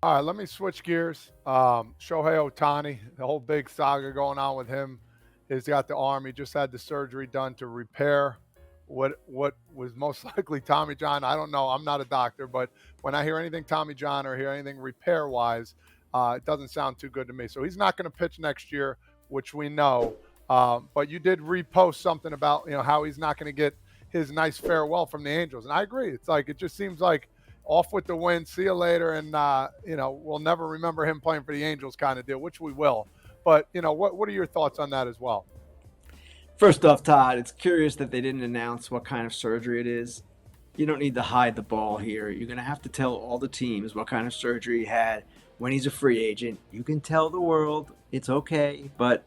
All right, let me switch gears. Shohei Ohtani, the whole big saga going on with him. He's got the arm. He just had the surgery done to repair what was most likely Tommy John. I don't know. I'm not a doctor, but when I hear anything Tommy John or hear anything repair-wise, it doesn't sound too good to me. So he's not going to pitch next year, which we know. But you did repost something about how he's not going to get his nice farewell from the Angels, and I agree. It's like it just seems like off with the win, see you later, and we'll never remember him playing for the Angels kind of deal, which we will. But what are your thoughts on that as well? First off, Todd, it's curious that they didn't announce what kind of surgery it is. You don't need to hide the ball here. You're going to have to tell all the teams what kind of surgery he had when he's a free agent. You can tell the world it's okay, but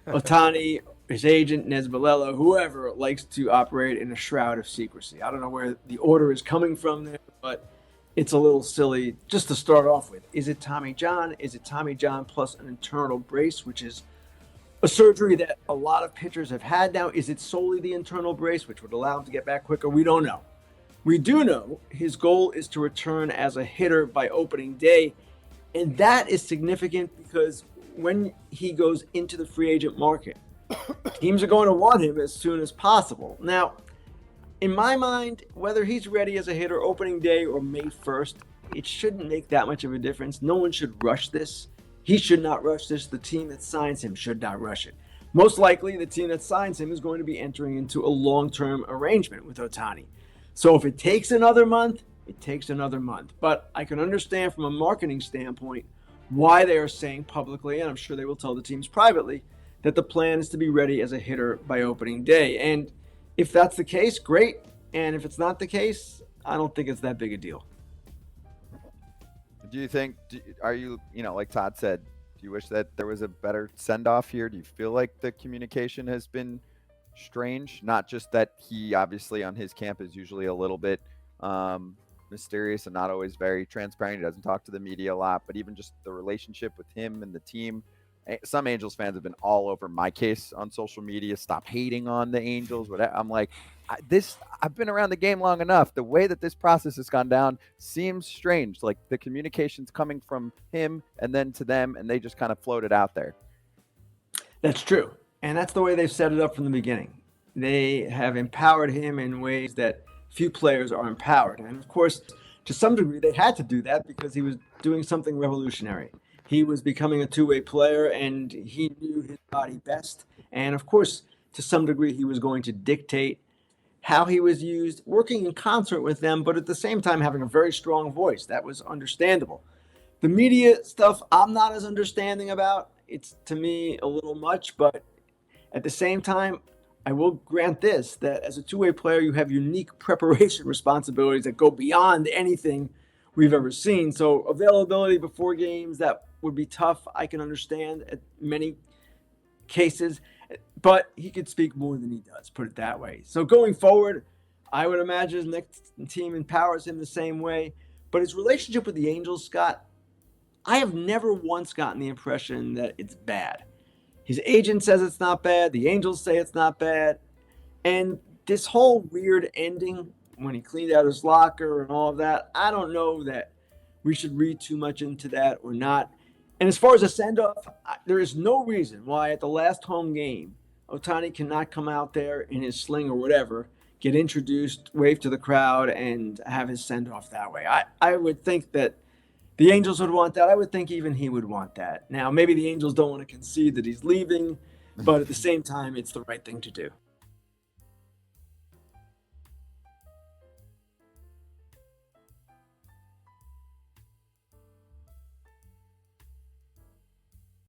Ohtani, his agent, Nesbalella, whoever, likes to operate in a shroud of secrecy. I don't know where the order is coming from there, but it's a little silly. Just to start off with, is it Tommy John? Is it Tommy John plus an internal brace, which is a surgery that a lot of pitchers have had now? Is it solely the internal brace, which would allow him to get back quicker? We don't know. We do know his goal is to return as a hitter by opening day, and that is significant because when he goes into the free agent market, teams are going to want him as soon as possible. Now, in my mind, whether he's ready as a hitter opening day or May 1st, it shouldn't make that much of a difference. No one should rush this. He should not rush this. The team that signs him should not rush it. Most likely, the team that signs him is going to be entering into a long-term arrangement with Ohtani. So if it takes another month, it takes another month. But I can understand from a marketing standpoint why they are saying publicly, and I'm sure they will tell the teams privately, that the plan is to be ready as a hitter by opening day. And if that's the case, great. And if it's not the case, I don't think it's that big a deal. Do you think, are you, like Todd said, do you wish that there was a better send-off here? Do you feel like the communication has been strange? Not just that he obviously on his camp is usually a little bit mysterious and not always very transparent. He doesn't talk to the media a lot, but even just the relationship with him and the team. Some Angels fans have been all over my case on social media. Stop hating on the Angels. Whatever. I'm like, I've been around the game long enough. The way that this process has gone down seems strange. Like the communication's coming from him and then to them, and they just kind of floated out there. That's true. And that's the way they've set it up from the beginning. They have empowered him in ways that few players are empowered. And of course, to some degree, they had to do that because he was doing something revolutionary. He was becoming a two-way player, and he knew his body best. And of course, to some degree, he was going to dictate how he was used, working in concert with them, but at the same time having a very strong voice. That was understandable. The media stuff, I'm not as understanding about. It's, to me, a little much, but at the same time, I will grant this, that as a two-way player, you have unique preparation responsibilities that go beyond anything we've ever seen. So availability before games, that would be tough. I can understand at many cases, but he could speak more than he does, put it that way. So going forward, I would imagine his next team empowers him the same way. But his relationship with the Angels, Scott, I have never once gotten the impression that it's bad. His agent says it's not bad. The Angels say it's not bad. And this whole weird ending when he cleaned out his locker and all of that, I don't know that we should read too much into that or not. And as far as a send-off, there is no reason why at the last home game, Ohtani cannot come out there in his sling or whatever, get introduced, wave to the crowd, and have his send-off that way. I would think that the Angels would want that. I would think even he would want that. Now, maybe the Angels don't want to concede that he's leaving, but at the same time, it's the right thing to do.